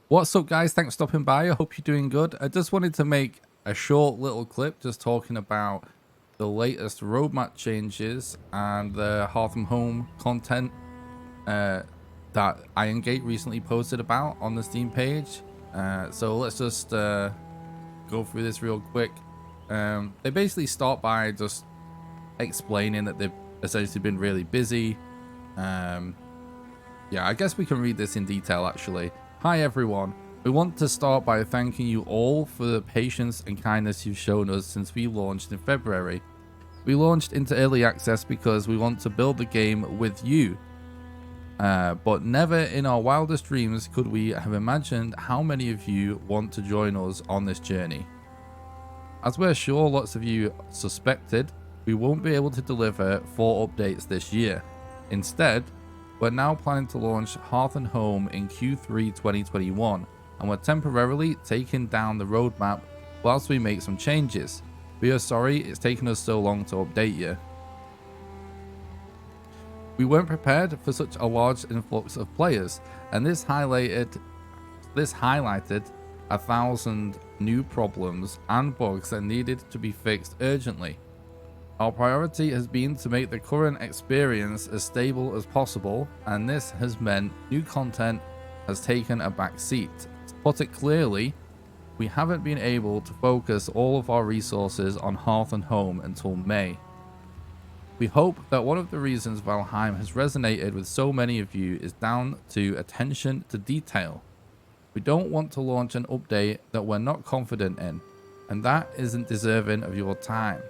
What's up, guys? Thanks for stopping by. I hope you're doing good. I just wanted to make a short little clip just talking about the latest roadmap changes and the Hearth Home content that Iron Gate recently posted about on the Steam page. So let's just go through this real quick. They basically start by just explaining that they've essentially been really busy. Yeah, I guess we can read this in detail actually. Hi everyone, we want to start by thanking you all for the patience and kindness you've shown us since we launched in February. We launched into early access because we want to build the game with you. But never in our wildest dreams could we have imagined how many of you want to join us on this journey. As we're sure lots of you suspected, we won't be able to deliver 4 updates this year. Instead, we're now planning to launch Hearth Home in Q3 2021, and we're temporarily taking down the roadmap whilst we make some changes. We are sorry it's taken us so long to update you. We weren't prepared for such a large influx of players, and this highlighted 1,000 new problems and bugs that needed to be fixed urgently. Our priority has been to make the current experience as stable as possible, and this has meant new content has taken a back seat. To put it clearly, we haven't been able to focus all of our resources on Hearth Home until May. We hope that one of the reasons Valheim has resonated with so many of you is down to attention to detail. We don't want to launch an update that we're not confident in, and that isn't deserving of your time.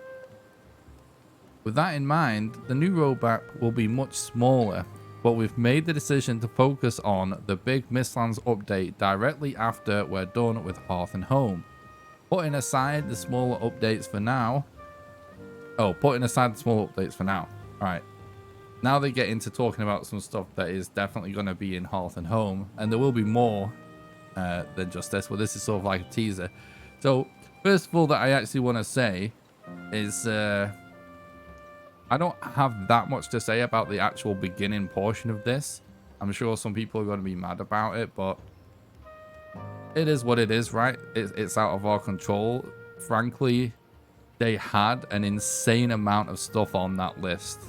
With that in mind, the new roadmap will be much smaller, but we've made the decision to focus on the big Mistlands update directly after we're done with Hearth Home. Putting aside the smaller updates for now. Alright. Now they get into talking about some stuff that is definitely going to be in Hearth Home, and there will be more than just this, but this is sort of like a teaser. So, first of all, that I actually want to say is I don't have that much to say about the actual beginning portion of this. I'm sure some people are going to be mad about it, but it is what it is, right? It's out of our control. Frankly, they had an insane amount of stuff on that list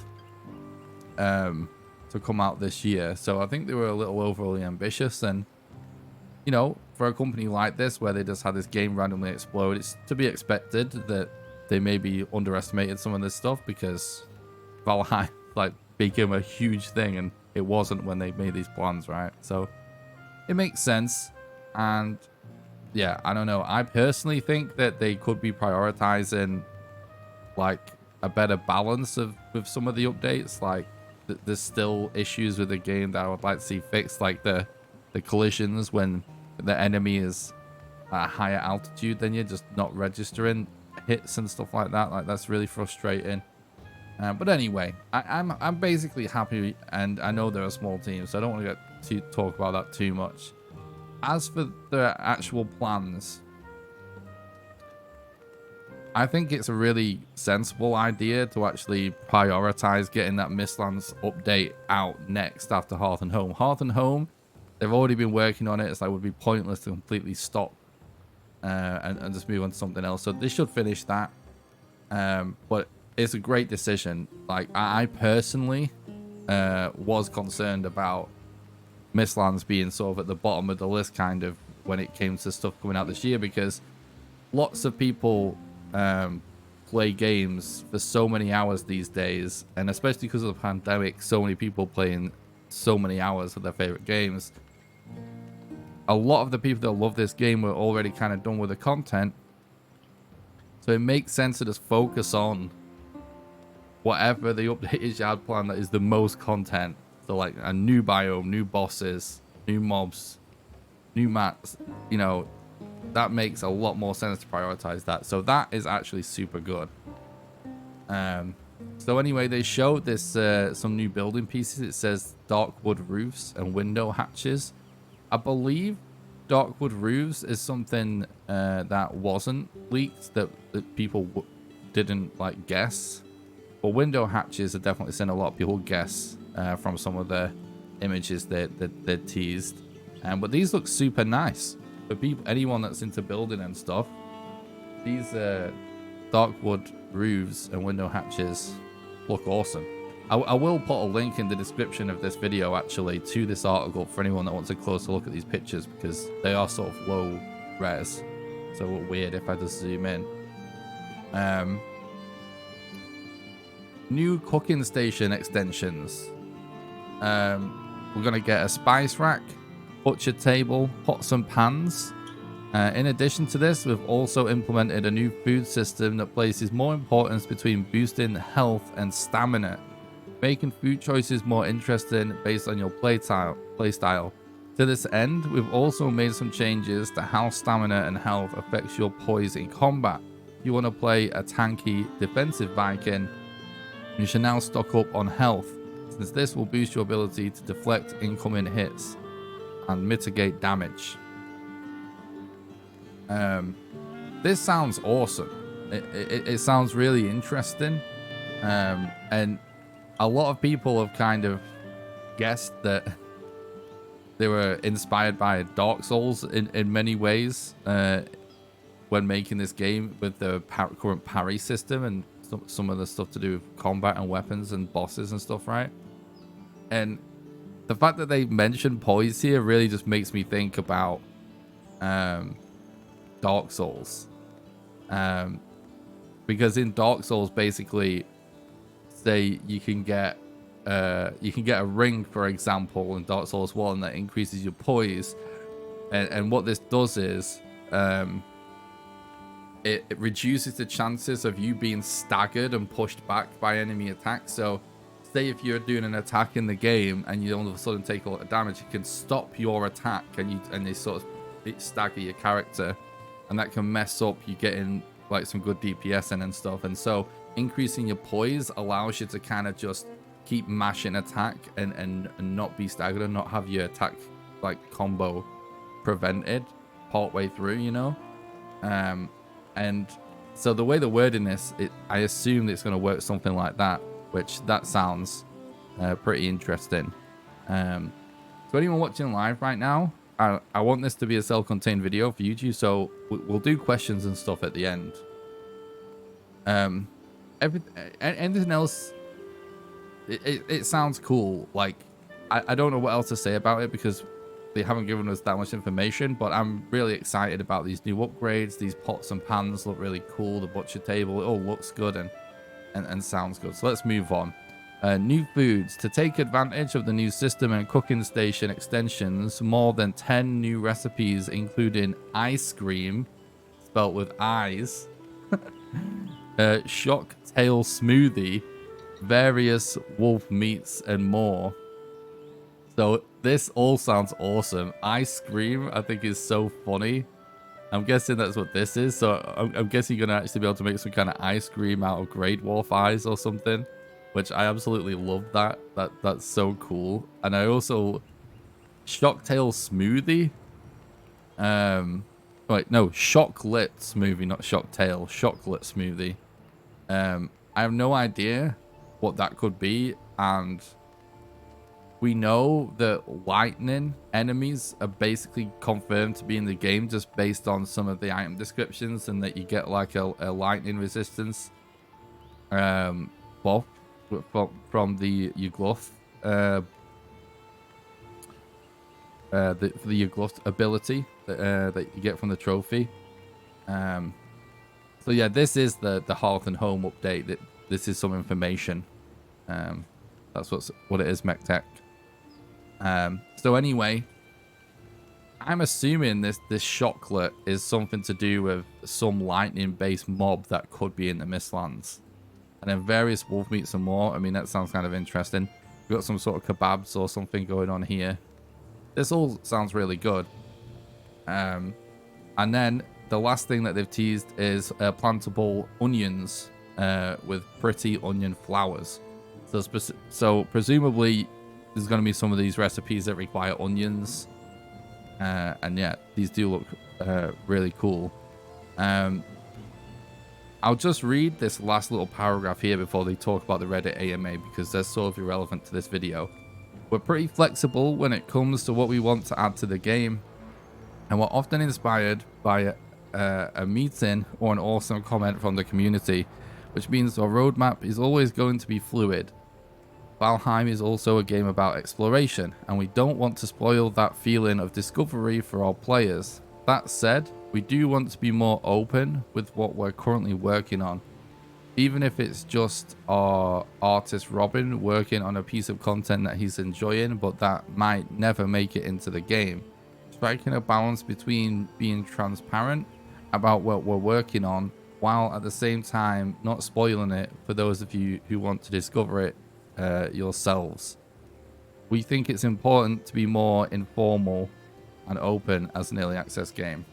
to come out this year. So I think they were a little overly ambitious. And, you know, for a company like this, where they just had this game randomly explode, it's to be expected that they maybe underestimated some of this stuff, because Valheim like became a huge thing and it wasn't when they made these plans, right? So it makes sense. And yeah, I don't know, I personally think that they could be prioritizing like a better balance with some of the updates. Like there's still issues with the game that I would like to see fixed, like the collisions when the enemy is at a higher altitude than you, just not registering hits and stuff like that. Like that's really frustrating. But anyway, I'm basically happy, and I know they're a small team, so I don't want to get to talk about that too much. As for the actual plans, I think it's a really sensible idea to actually prioritize getting that Mistlands update out next after Hearth Home. Hearth Home, they've already been working on it. It's like it would be pointless to completely stop and just move on to something else. So they should finish that. But it's a great decision. Like I personally was concerned about Mistlands being sort of at the bottom of the list kind of when it came to stuff coming out this year, because lots of people play games for so many hours these days, and especially because of the pandemic, so many people playing so many hours of their favorite games. A lot of the people that love this game were already kind of done with the content, so it makes sense to just focus on whatever the update is you had planned that is the most content. So like a new biome, new bosses, new mobs, new maps, you know, that makes a lot more sense to prioritize that. So that is actually super good. So anyway, they showed this some new building pieces. It says dark wood roofs and window hatches. I believe dark wood roofs is something that wasn't leaked, that people didn't like guess. But window hatches are definitely seen a lot of people guess from some of the images that teased. But these look super nice for people, anyone that's into building and stuff. These dark wood roofs and window hatches look awesome. I will put a link in the description of this video actually to this article for anyone that wants a closer look at these pictures, because they are sort of low res, so it look weird if I just zoom in. New cooking station extensions. We're gonna get a spice rack, butcher table, pots and pans. In addition to this, we've also implemented a new food system that places more importance between boosting health and stamina, making food choices more interesting based on your play style. To this end, we've also made some changes to how stamina and health affects your poise in combat. If you want to play a tanky defensive Viking, you should now stock up on health, since this will boost your ability to deflect incoming hits and mitigate damage. This sounds awesome. It sounds really interesting, and a lot of people have kind of guessed that they were inspired by Dark Souls in many ways when making this game, with the current parry system and some of the stuff to do with combat and weapons and bosses and stuff, right? And the fact that they mentioned poise here really just makes me think about Dark Souls, because in Dark Souls, basically, say you can get a ring, for example, in Dark Souls 1 that increases your poise, and what this does is it reduces the chances of you being staggered and pushed back by enemy attacks. So say if you're doing an attack in the game and you all of a sudden take a lot of damage, it can stop your attack and they sort of stagger your character, and that can mess up you getting like some good DPS and stuff. And so increasing your poise allows you to kind of just keep mashing attack and not be staggered and not have your attack like combo prevented part way through, you know. And so the way they're wording this, I assume that it's going to work something like that, which that sounds pretty interesting. So anyone watching live right now, I want this to be a self-contained video for YouTube, so we'll do questions and stuff at the end. Anything else? It sounds cool. Like, I don't know what else to say about it because they haven't given us that much information, but I'm really excited about these new upgrades. These pots and pans look really cool. The butcher table, it all looks good and sounds good. So let's move on. New foods. To take advantage of the new system and cooking station extensions, more than 10 new recipes, including ice cream, spelt with eyes, shock tail smoothie, various wolf meats, and more. So this all sounds awesome. Ice cream, I think, is so funny. I'm guessing that's what this is. So I'm guessing you're going to actually be able to make some kind of ice cream out of Great Wolf eyes or something, which I absolutely love that. That's so cool. And I also... Shocktail smoothie? Wait, no. Shocklet smoothie, not shocktail. Shocklet smoothie. I have no idea what that could be, and... we know that lightning enemies are basically confirmed to be in the game just based on some of the item descriptions, and that you get like a lightning resistance buff from the Yugluth, the Yugluth ability that you get from the trophy. So yeah, this is the Hearth and Home update. This is some information. That's what it is, MechTech. So anyway, I'm assuming this Shocklet is something to do with some lightning-based mob that could be in the Mistlands. And then various wolf meats and more. I mean, that sounds kind of interesting. We've got some sort of kebabs or something going on here. This all sounds really good. And then the last thing that they've teased is plantable onions with pretty onion flowers. So presumably... there's going to be some of these recipes that require onions. And yeah, these do look really cool. I'll just read this last little paragraph here before they talk about the Reddit AMA, because they're sort of irrelevant to this video. We're pretty flexible when it comes to what we want to add to the game, and we're often inspired by a meeting or an awesome comment from the community, which means our roadmap is always going to be fluid. Valheim is also a game about exploration, and we don't want to spoil that feeling of discovery for our players. That said, we do want to be more open with what we're currently working on. Even if it's just our artist Robin working on a piece of content that he's enjoying, but that might never make it into the game. Striking a balance between being transparent about what we're working on, while at the same time not spoiling it for those of you who want to discover it yourselves. We think it's important to be more informal and open as an early access game.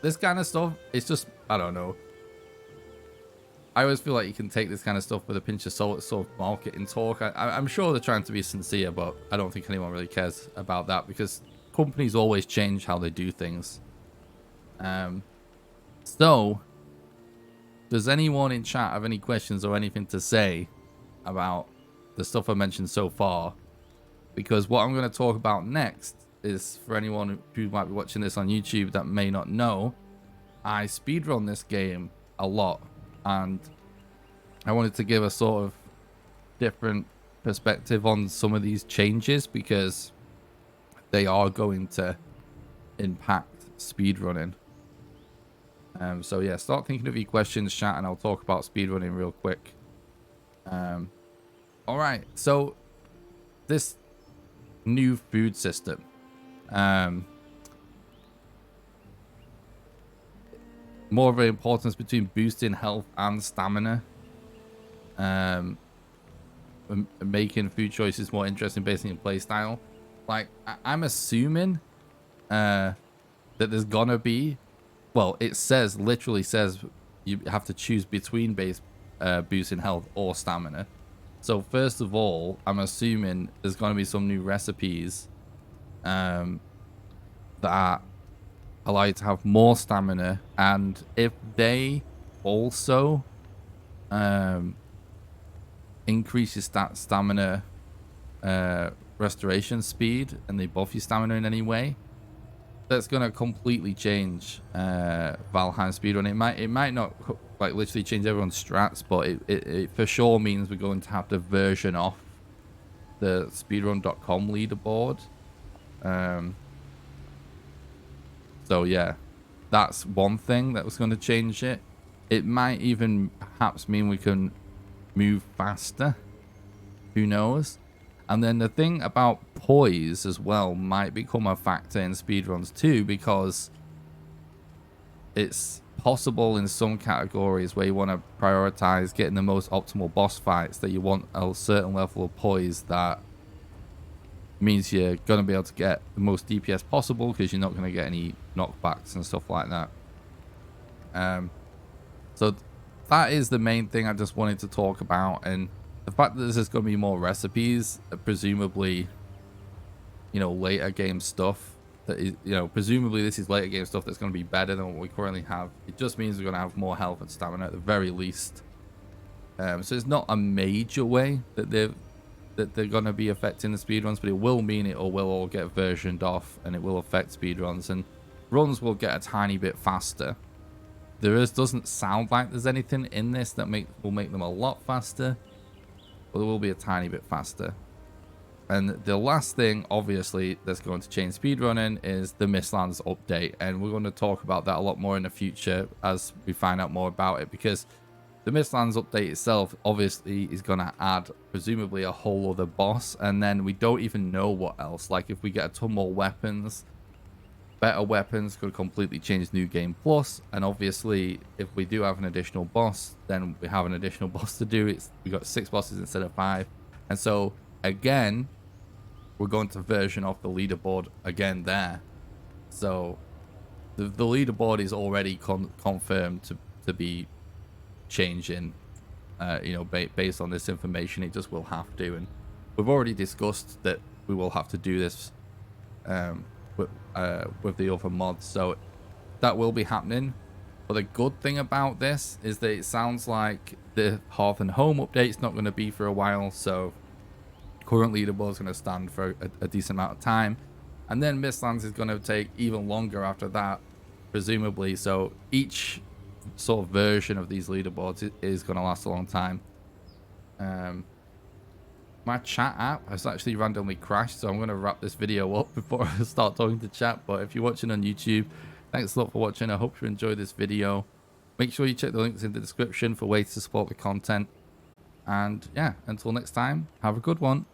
This kind of stuff, it's just, I don't know. I always feel like you can take this kind of stuff with a pinch of salt. It's sort of marketing talk. I'm sure they're trying to be sincere, but I don't think anyone really cares about that because companies always change how they do things. So, does anyone in chat have any questions or anything to say about the stuff I mentioned so far? Because what I'm going to talk about next is, for anyone who might be watching this on YouTube that may not know, I speedrun this game a lot, and I wanted to give a sort of different perspective on some of these changes because they are going to impact speedrunning. So yeah, start thinking of your questions, chat, and I'll talk about speedrunning real quick. All right, so this new food system, more of an importance between boosting health and stamina, making food choices more interesting based on your play style. Like, I'm assuming that there's gonna be, well, it says, literally says you have to choose between boosting health or stamina. So first of all, I'm assuming there's going to be some new recipes that allow you to have more stamina, and if they also increase your stamina restoration speed, and they buff your stamina in any way, that's going to completely change Valheim speedrun. It might not like literally change everyone's strats, but it for sure means we're going to have to version off the speedrun.com leaderboard. So yeah, that's one thing that was going to change it. It might even perhaps mean we can move faster, who knows. And then the thing about poise as well might become a factor in speedruns too, because it's possible in some categories where you want to prioritize getting the most optimal boss fights that you want a certain level of poise that means you're going to be able to get the most DPS possible because you're not going to get any knockbacks and stuff like that. So that is the main thing I just wanted to talk about, and the fact that there's going to be more recipes, presumably, you know, later game stuff. That is, you know, presumably this is later game stuff that's going to be better than what we currently have. It just means we're going to have more health and stamina at the very least. So it's not a major way that they're going to be affecting the speedruns, but it will mean it will all get versioned off, and it will affect speedruns, and runs will get a tiny bit faster. Doesn't sound like there's anything in this that will make them a lot faster, but there will be a tiny bit faster. And the last thing, obviously, that's going to change speedrunning is the Mistlands update. And we're going to talk about that a lot more in the future as we find out more about it, because the Mistlands update itself obviously is going to add presumably a whole other boss. And then we don't even know what else. Like, if we get a ton more weapons, better weapons could completely change New Game Plus. And obviously, if we do have an additional boss, then we have an additional boss to do. We got 6 bosses instead of 5. And so, again, we're going to version off the leaderboard again there. So the leaderboard is already confirmed to be changing, you know, based on this information. It just will have to, and we've already discussed that we will have to do this with the other mods, so that will be happening. But the good thing about this is that it sounds like the Hearth Home update's not going to be for a while, so current leaderboard is going to stand for a decent amount of time. And then Mistlands is going to take even longer after that, presumably. So each sort of version of these leaderboards is going to last a long time. My chat app has actually randomly crashed, so I'm going to wrap this video up before I start talking to chat. But if you're watching on YouTube, thanks a lot for watching. I hope you enjoyed this video. Make sure you check the links in the description for ways to support the content. And yeah, until next time, have a good one.